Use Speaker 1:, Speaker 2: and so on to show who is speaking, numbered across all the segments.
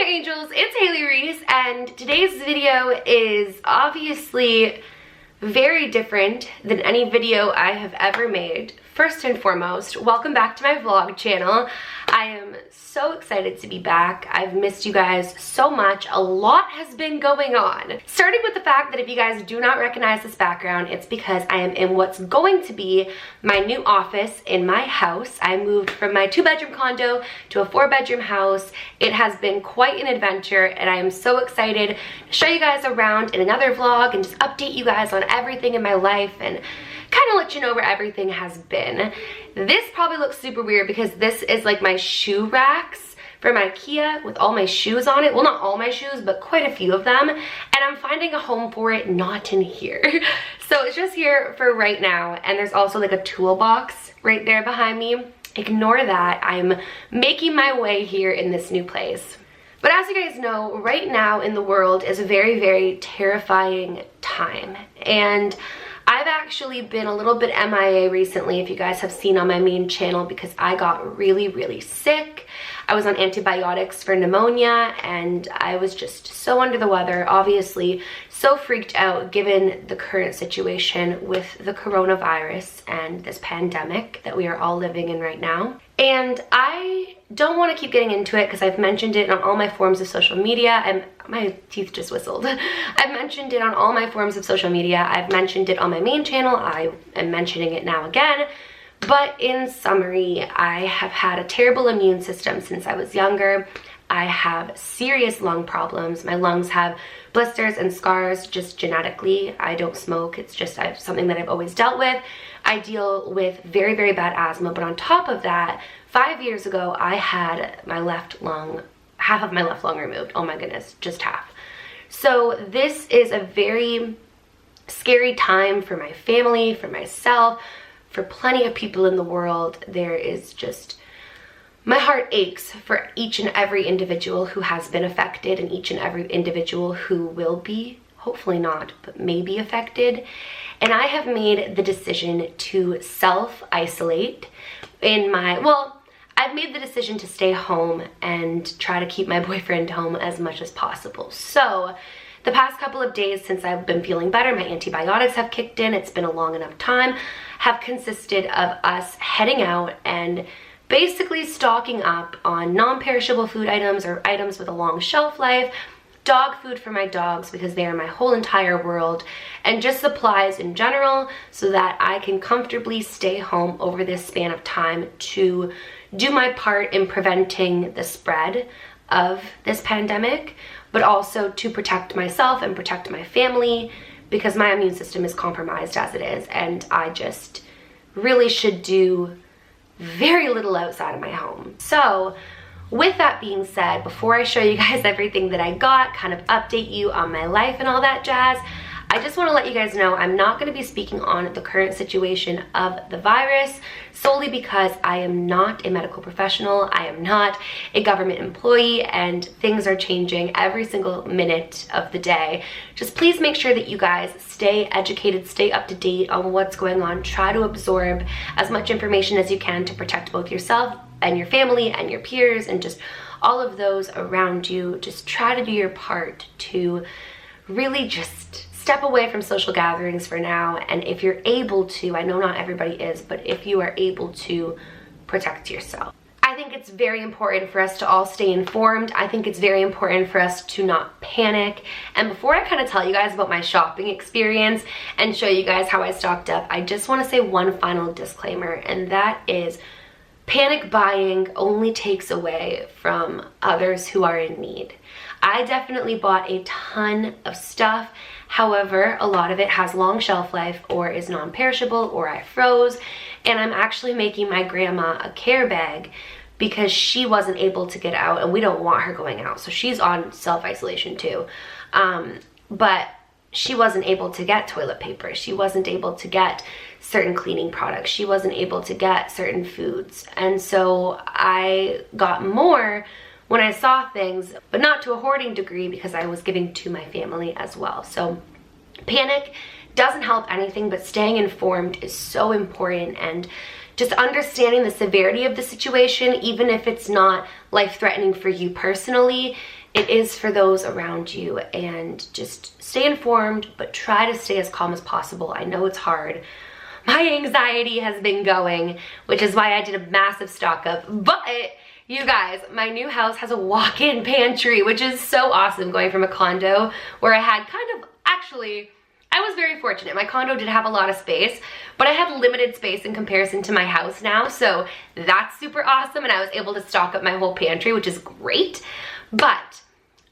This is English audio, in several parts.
Speaker 1: angels, it's Hailey Reese, and today's video is obviously very different than any video I have ever made. First and foremost, welcome back to my vlog channel. I am so excited to be back. I've missed you guys so much. A lot has been going on. Starting with the fact that if you guys do not recognize this background, it's because I am in what's going to be my new office in my house. I moved from my 2-bedroom condo to a 4-bedroom house. It has been quite an adventure, and I am so excited to show you guys around in another vlog and just update you guys on everything in my life and kind of let you know where everything has been. This probably looks super weird because this is like my shoe racks from IKEA with all my shoes on it. Well, not all my shoes, but quite a few of them. And I'm finding a home for it not in here. So it's just here for right now. And there's also like a toolbox right there behind me. Ignore that. I'm making my way here in this new place. But as you guys know, right now in the world is a very, very terrifying time. And I've actually been a little bit MIA recently, if you guys have seen on my main channel, because I got really, really sick. I was on antibiotics for pneumonia, and I was just so under the weather, obviously so freaked out given the current situation with the coronavirus and this pandemic that we are all living in right now. And I don't want to keep getting into it because I've mentioned it on all my forms of social media. And my teeth just whistled. I've mentioned it on all my forms of social media. I've mentioned it on my main channel. I am mentioning it now again. But in summary, I have had a terrible immune system since I was younger. I have serious lung problems. My lungs have blisters and scars just genetically. I don't smoke. It's just something that I've always dealt with. I deal with very, very bad asthma. But on top of that, 5 years ago, I had my left lung, half of my left lung removed. Oh my goodness, just half. So this is a very scary time for my family, for myself, for plenty of people in the world. There is just, my heart aches for each and every individual who has been affected and each and every individual who will be, hopefully not, but may be affected. And I have made the decision to self-isolate in my, well, I've made the decision to stay home and try to keep my boyfriend home as much as possible. So the past couple of days since I've been feeling better, my antibiotics have kicked in, it's been a long enough time, have consisted of us heading out and basically stocking up on non-perishable food items or items with a long shelf life, dog food for my dogs because they are my whole entire world, and just supplies in general so that I can comfortably stay home over this span of time to do my part in preventing the spread of this pandemic, but also to protect myself and protect my family because my immune system is compromised as it is, and I just really should do very little outside of my home. So with that being said, before I show you guys everything that I got, kind of update you on my life and all that jazz, I just want to let you guys know I'm not going to be speaking on the current situation of the virus solely because I am not a medical professional, I am not a government employee, and things are changing every single minute of the day. Just please make sure that you guys stay educated, stay up to date on what's going on, try to absorb as much information as you can to protect both yourself and your family and your peers and just all of those around you. Just try to do your part to really just step away from social gatherings for now, and if you're able to, I know not everybody is, but if you are able to, protect yourself. I think it's very important for us to all stay informed. I think it's very important for us to not panic. And before I kind of tell you guys about my shopping experience and show you guys how I stocked up, I just want to say one final disclaimer, and that is panic buying only takes away from others who are in need. I definitely bought a ton of stuff. However, a lot of it has long shelf life or is non-perishable or I froze. And I'm actually making my grandma a care bag because she wasn't able to get out and we don't want her going out. So she's on self-isolation too. But she wasn't able to get toilet paper. She wasn't able to get certain cleaning products. She wasn't able to get certain foods. And so I got more when I saw things, but not to a hoarding degree because I was giving to my family as well. So panic doesn't help anything, but staying informed is so important, and just understanding the severity of the situation, even if it's not life-threatening for you personally, it is for those around you, and just stay informed, but try to stay as calm as possible. I know it's hard. My anxiety has been going, which is why I did a massive stock up. But you guys, my new house has a walk-in pantry, which is so awesome, going from a condo where I had kind of, actually, I was very fortunate. My condo did have a lot of space, but I had limited space in comparison to my house now, so that's super awesome, and I was able to stock up my whole pantry, which is great. But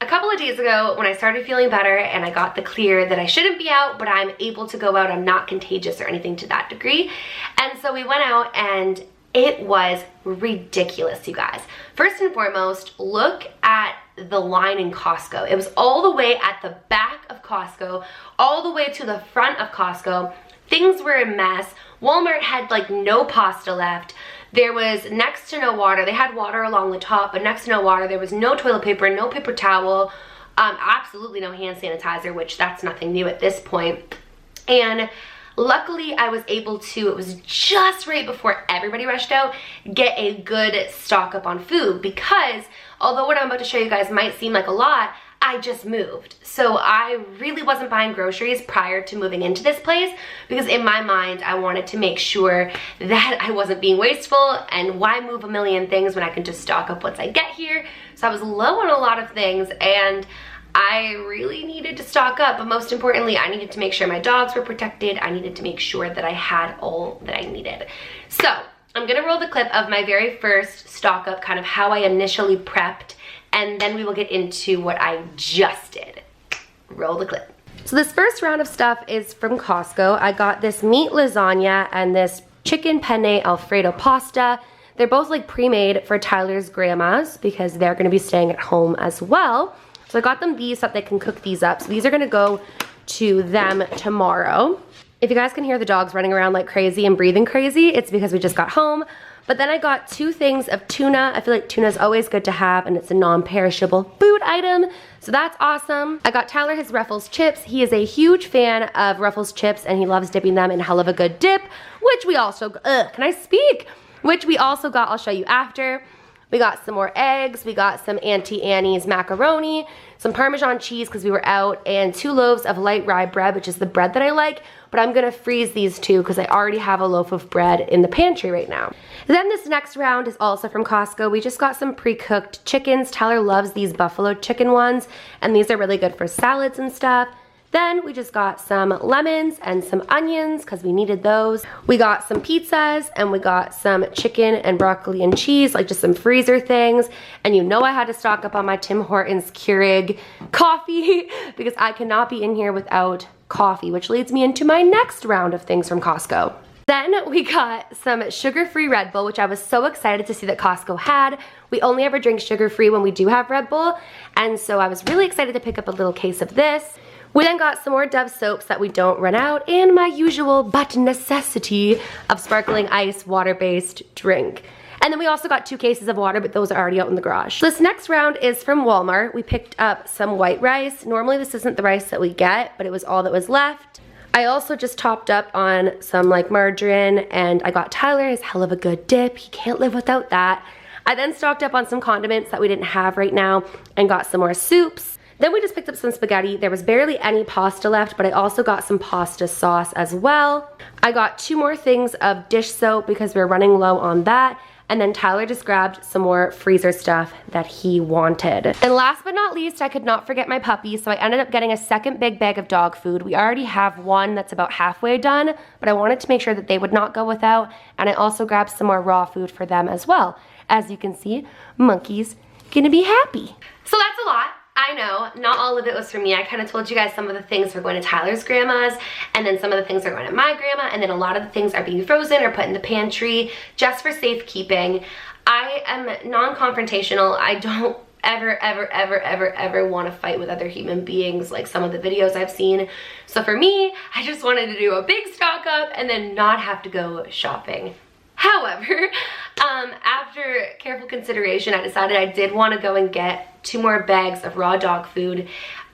Speaker 1: a couple of days ago, when I started feeling better and I got the clear that I shouldn't be out, but I'm able to go out, I'm not contagious or anything to that degree, and so we went out and it was ridiculous, you guys. First and foremost, look at the line in Costco. It was all the way at the back of Costco, all the way to the front of Costco. Things were a mess. Walmart had like no pasta left. There was next to no water. They had water along the top, but next to no water. There was no toilet paper, no paper towel, absolutely no hand sanitizer, which that's nothing new at this point. And luckily, I was able to, it was just right before everybody rushed out, get a good stock up on food, because although what I'm about to show you guys might seem like a lot, I just moved. So I really wasn't buying groceries prior to moving into this place, because in my mind, I wanted to make sure that I wasn't being wasteful, and why move a million things when I can just stock up once I get here. So I was low on a lot of things, and I really needed to stock up, but most importantly, I needed to make sure my dogs were protected. I needed to make sure that I had all that I needed. So I'm gonna roll the clip of my very first stock up, kind of how I initially prepped, and then we will get into what I just did. Roll the clip. So this first round of stuff is from Costco. I got this meat lasagna and this chicken penne Alfredo pasta. They're both like pre-made for Tyler's grandmas because they're gonna be staying at home as well. So I got them these so that they can cook these up. So these are gonna go to them tomorrow. If you guys can hear the dogs running around like crazy and breathing crazy, it's because we just got home. But then I got 2 things of tuna. I feel like tuna is always good to have, and it's a non-perishable food item, so that's awesome. I got Tyler his Ruffles chips. He is a huge fan of Ruffles chips, and he loves dipping them in hell of a good dip, which we also, can I speak? Which we also got, I'll show you after. We got some more eggs, we got some Auntie Annie's macaroni, some Parmesan cheese because we were out, and 2 loaves of light rye bread, which is the bread that I like, but I'm gonna freeze these 2 because I already have a loaf of bread in the pantry right now. Then this next round is also from Costco. We just got some pre-cooked chickens. Tyler loves these buffalo chicken ones, and these are really good for salads and stuff. Then we just got some lemons and some onions because we needed those. We got some pizzas, and we got some chicken and broccoli and cheese, like just some freezer things. And you know I had to stock up on my Tim Hortons Keurig coffee because I cannot be in here without coffee, which leads me into my next round of things from Costco. Then we got some sugar-free Red Bull, which I was so excited to see that Costco had. We only ever drink sugar-free when we do have Red Bull, and so I was really excited to pick up a little case of this. We then got some more Dove soaps that we don't run out, and my usual but necessity of sparkling ice water-based drink. And then we also got 2 cases of water, but those are already out in the garage. This next round is from Walmart. We picked up some white rice. Normally this isn't the rice that we get, but it was all that was left. I also just topped up on some like margarine, and I got Tyler his hell of a good dip. He can't live without that. I then stocked up on some condiments that we didn't have right now and got some more soups. Then we just picked up some spaghetti. There was barely any pasta left, but I also got some pasta sauce as well. I got 2 more things of dish soap because we were running low on that. And then Tyler just grabbed some more freezer stuff that he wanted. And last but not least, I could not forget my puppy, so I ended up getting a second big bag of dog food. We already have one that's about halfway done, but I wanted to make sure that they would not go without, and I also grabbed some more raw food for them as well. As you can see, Monkey's gonna be happy. So that's a lot. I know, not all of it was for me. I kind of told you guys some of the things were going to Tyler's grandma's, and then some of the things are going to my grandma, and then a lot of the things are being frozen or put in the pantry just for safekeeping. I am non-confrontational. I don't ever want to fight with other human beings like some of the videos I've seen. So for me, I just wanted to do a big stock up and then not have to go shopping. However, after careful consideration, I decided I did want to go and get 2 more bags of raw dog food.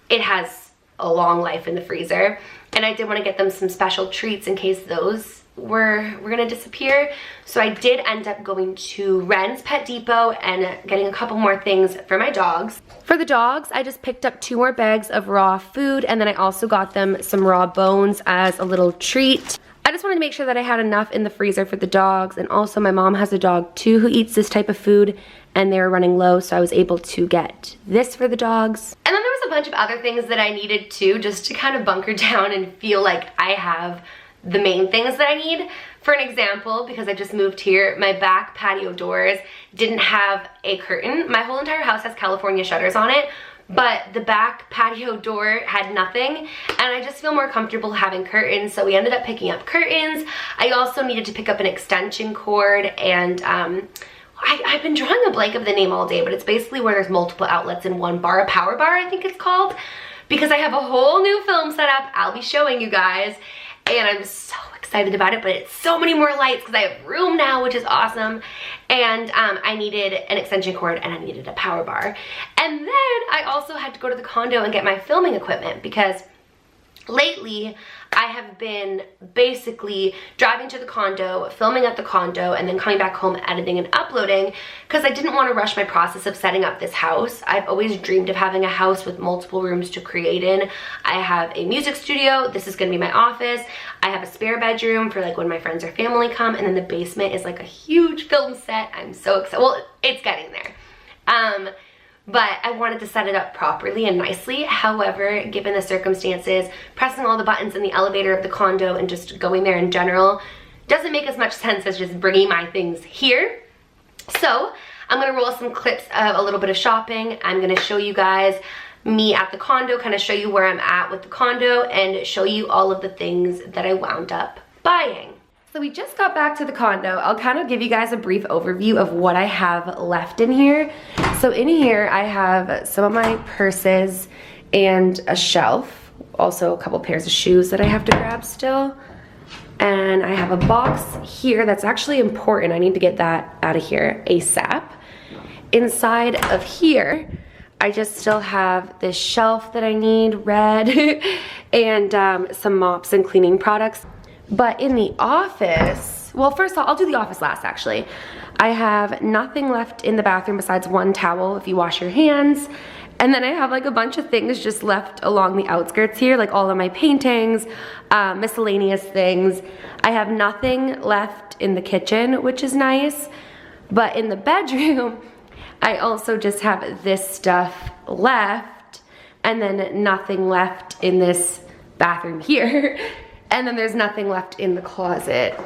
Speaker 1: It has a long life in the freezer, and I did want to get them some special treats in case those were gonna disappear. So I did end up going to Ren's Pet Depot and getting a couple more things for my dogs. For the dogs, I just picked up 2 more bags of raw food, and then I also got them some raw bones as a little treat. I just wanted to make sure that I had enough in the freezer for the dogs, and also my mom has a dog too who eats this type of food, and they were running low, so I was able to get this for the dogs. And then there was a bunch of other things that I needed too, just to kind of bunker down and feel like I have the main things that I need. For an example, because I just moved here, my back patio doors didn't have a curtain. My whole entire house has California shutters on it, but the back patio door had nothing, and I just feel more comfortable having curtains, so we ended up picking up curtains. I also needed to pick up an extension cord, and I've been drawing a blank of the name all day, but it's basically where there's multiple outlets in one bar, a power bar I think it's called, because I have a whole new film setup I'll be showing you guys, and I'm so excited about it, but it's so many more lights because I have room now, which is awesome. And I needed an extension cord and I needed a power bar. And then I also had to go to the condo and get my filming equipment because lately I have been basically driving to the condo, filming at the condo, and then coming back home, editing and uploading because I didn't want to rush my process of setting up this house. I've always dreamed of having a house with multiple rooms to create in. I have a music studio. This is going to be my office. I have a spare bedroom for like when my friends or family come, and then the basement is like a huge film set. I'm so excited. Well, it's getting there. But I wanted to set it up properly and nicely. However, given the circumstances, pressing all the buttons in the elevator of the condo and just going there in general doesn't make as much sense as just bringing my things here. So I'm gonna roll some clips of a little bit of shopping. I'm gonna show you guys me at the condo, kind of show you where I'm at with the condo, and show you all of the things that I wound up buying. So we just got back to the condo. I'll kind of give you guys a brief overview of what I have left in here. So in here I have some of my purses and a shelf, also a couple pairs of shoes that I have to grab still. And I have a box here that's actually important. I need to get that out of here ASAP. Inside of here, I just still have this shelf that I need, red, and some mops and cleaning products. But in the office, well, first I'll do the office last actually. I have nothing left in the bathroom besides one towel if you wash your hands. And then I have like a bunch of things just left along the outskirts here, like all of my paintings, miscellaneous things. I have nothing left in the kitchen, which is nice. But in the bedroom, I also just have this stuff left, and then nothing left in this bathroom here. And then there's nothing left in the closet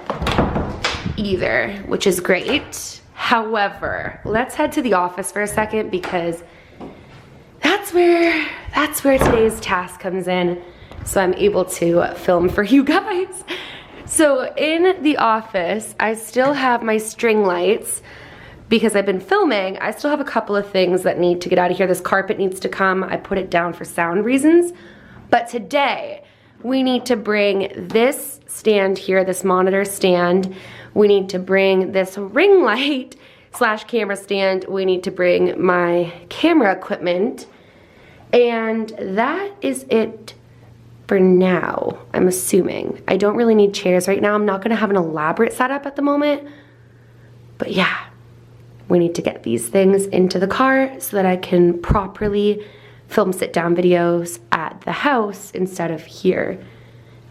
Speaker 1: either, which is great. However, let's head to the office for a second because that's where today's task comes in. So I'm able to film for you guys. So in the office, I still have my string lights because I've been filming. I still have a couple of things that need to get out of here. This carpet needs to come. I put it down for sound reasons. But today, we need to bring this stand here, this monitor stand. We need to bring this ring light / camera stand. We need to bring my camera equipment. And that is it for now, I'm assuming. I don't really need chairs right now. I'm not gonna have an elaborate setup at the moment. But yeah, we need to get these things into the car so that I can properly film sit-down videos at the house instead of here,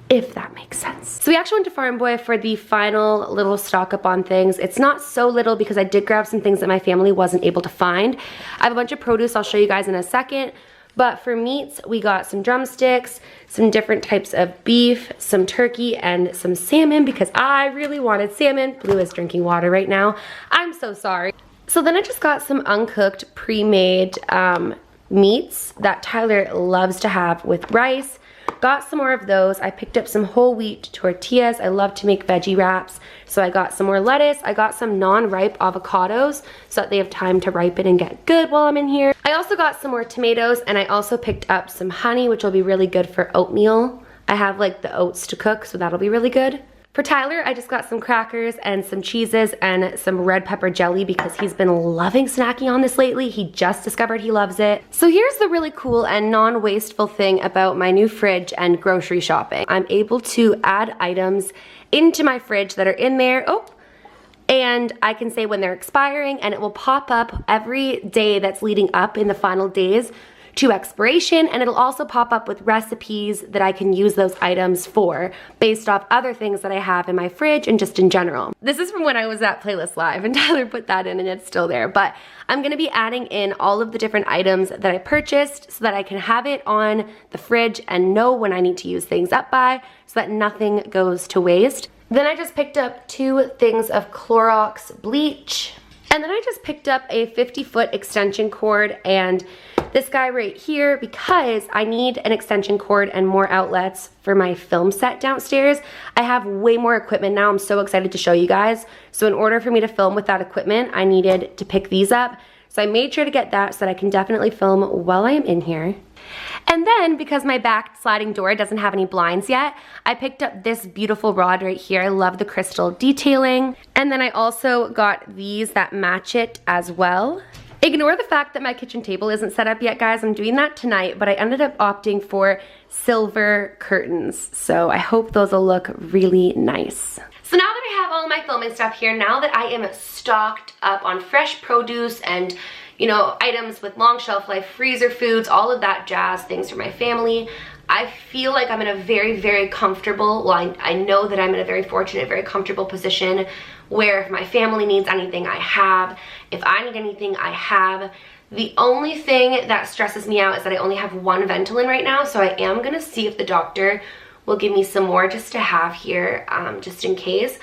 Speaker 1: if that makes sense. So we actually went to Farm Boy for the final little stock up on things. It's not so little because I did grab some things that my family wasn't able to find. I have a bunch of produce I'll show you guys in a second, but for meats, we got some drumsticks, some different types of beef, some turkey, and some salmon because I really wanted salmon. Blue is drinking water right now. I'm so sorry. So then I just got some uncooked, pre-made meats that Tyler loves to have with rice. Got some more of those. I picked up some whole wheat tortillas. I love to make veggie wraps. So I got some more lettuce. I got some non-ripe avocados so that they have time to ripen and get good while I'm in here. I also got some more tomatoes, and I also picked up some honey, which will be really good for oatmeal. I have like the oats to cook, so that'll be really good. For Tyler, I just got some crackers and some cheeses and some red pepper jelly because he's been loving snacking on this lately. He just discovered he loves it. So here's the really cool and non-wasteful thing about my new fridge and grocery shopping. I'm able to add items into my fridge that are in there. Oh, and I can say when they're expiring, and it will pop up every day that's leading up in the final days to expiration, and it'll also pop up with recipes that I can use those items for based off other things that I have in my fridge and just in general. This is from when I was at Playlist Live and Tyler put that in and it's still there, but I'm gonna be adding in all of the different items that I purchased so that I can have it on the fridge and know when I need to use things up by so that nothing goes to waste. Then I just picked up 2 things of Clorox bleach, and then I just picked up a 50-foot extension cord and this guy right here because I need an extension cord and more outlets for my film set downstairs. I have way more equipment now. I'm so excited to show you guys. So in order for me to film with that equipment, I needed to pick these up. So I made sure to get that so that I can definitely film while I am in here. And then, because my back sliding door doesn't have any blinds yet, I picked up this beautiful rod right here. I love the crystal detailing. And then I also got these that match it as well. Ignore the fact that my kitchen table isn't set up yet, guys. I'm doing that tonight, but I ended up opting for silver curtains. So I hope those will look really nice. So now that I have all my filming stuff here, now that I am stocked up on fresh produce and, you know, items with long shelf life, freezer foods, all of that jazz, things for my family, I feel like I'm in a very, very comfortable, well, I know that I'm in a very fortunate, very comfortable position where if my family needs anything, I have. If I need anything, I have. The only thing that stresses me out is that I only have 1 Ventolin right now, so I am gonna see if the doctor will give me some more just to have here, just in case.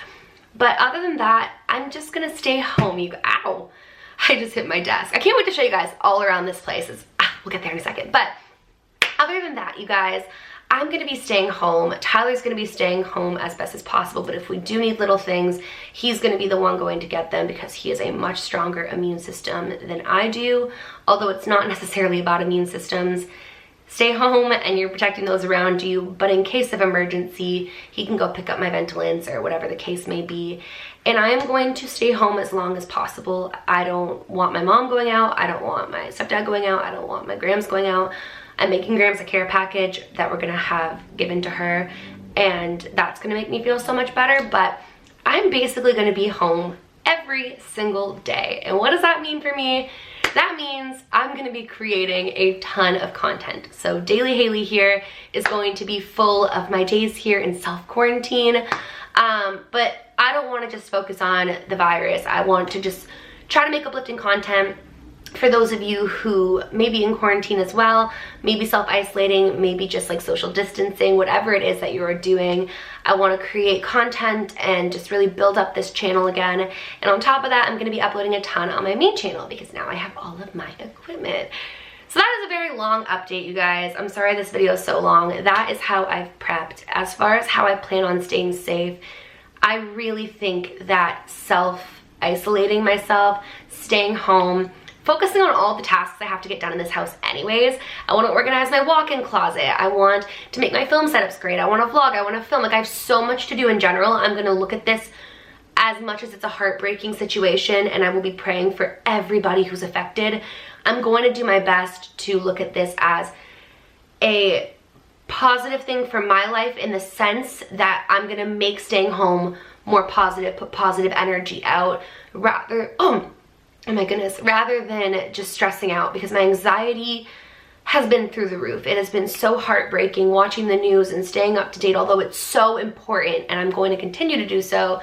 Speaker 1: But other than that, I'm just gonna stay home. Ow, I just hit my desk. I can't wait to show you guys all around this place. We'll get there in a second. But other than that, you guys, I'm gonna be staying home. Tyler's gonna be staying home as best as possible, but if we do need little things, he's gonna be the one going to get them because he has a much stronger immune system than I do. Although it's not necessarily about immune systems. Stay home and you're protecting those around you, but in case of emergency, he can go pick up my Ventolins or whatever the case may be. And I am going to stay home as long as possible. I don't want my mom going out. I don't want my stepdad going out. I don't want my Grams going out. I'm making Grams a care package that we're gonna have given to her, and that's gonna make me feel so much better, but I'm basically gonna be home every single day. And what does that mean for me? That means I'm gonna be creating a ton of content. So Daily Hailey here is going to be full of my days here in self-quarantine, but I don't wanna just focus on the virus. I want to just try to make uplifting content for those of you who may be in quarantine as well, maybe self-isolating, maybe just like social distancing, whatever it is that you are doing. I want to create content and just really build up this channel again. And on top of that, I'm going to be uploading a ton on my main channel because now I have all of my equipment. So that is a very long update, you guys. I'm sorry this video is so long. That is how I've prepped. As far as how I plan on staying safe, I really think that self-isolating myself, staying home, focusing on all the tasks I have to get done in this house anyways. I want to organize my walk-in closet. I want to make my film setups great. I want to vlog. I want to film. Like, I have so much to do in general. I'm going to look at this as much as it's a heartbreaking situation, and I will be praying for everybody who's affected. I'm going to do my best to look at this as a positive thing for my life in the sense that I'm going to make staying home more positive, put positive energy out rather, oh my goodness, rather than just stressing out, because my anxiety has been through the roof. It has been so heartbreaking watching the news and staying up to date, although it's so important and I'm going to continue to do so.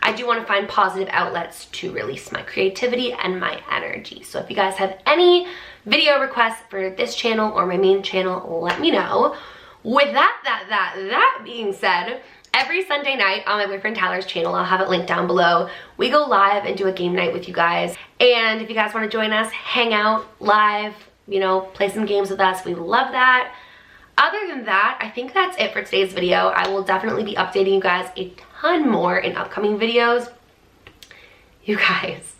Speaker 1: I do want to find positive outlets to release my creativity and my energy. So if you guys have any video requests for this channel or my main channel, let me know. With that being said, every Sunday night on my boyfriend Tyler's channel, I'll have it linked down below, we go live and do a game night with you guys. And if you guys want to join us, hang out live, you know, play some games with us, we love that. Other than that, I think that's it for today's video. I will definitely be updating you guys a ton more in upcoming videos. You guys,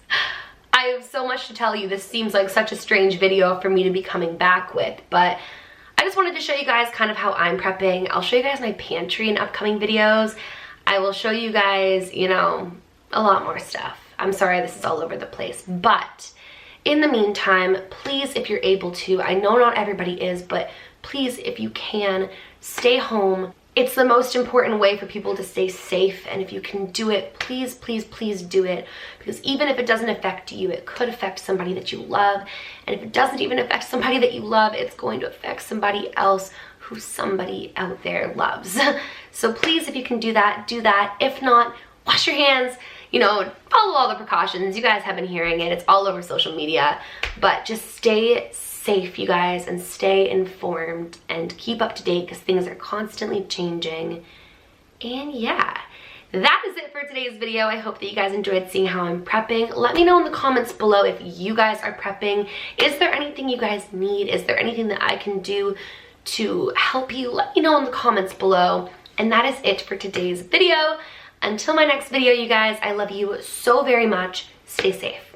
Speaker 1: I have so much to tell you. This seems like such a strange video for me to be coming back with, but I just wanted to show you guys kind of how I'm prepping. I'll show you guys my pantry in upcoming videos. I will show you guys, you know, a lot more stuff. I'm sorry this is all over the place, but in the meantime, please, if you're able to, I know not everybody is, but please, if you can, stay home. It's the most important way for people to stay safe, and if you can do it, please, please, please do it, because even if it doesn't affect you, it could affect somebody that you love, and if it doesn't even affect somebody that you love, it's going to affect somebody else who somebody out there loves. So please, if you can do that, do that. If not, wash your hands, you know, follow all the precautions. You guys have been hearing it, it's all over social media, but just stay safe, you guys, and stay informed and keep up to date because things are constantly changing. And yeah, that is it for today's video. I hope that you guys enjoyed seeing how I'm prepping. Let me know in the comments below if you guys are prepping. Is there anything you guys need? Is there anything that I can do to help you? Let me know in the comments below. And that is it for today's video. Until my next video, you guys, I love you so very much. Stay safe.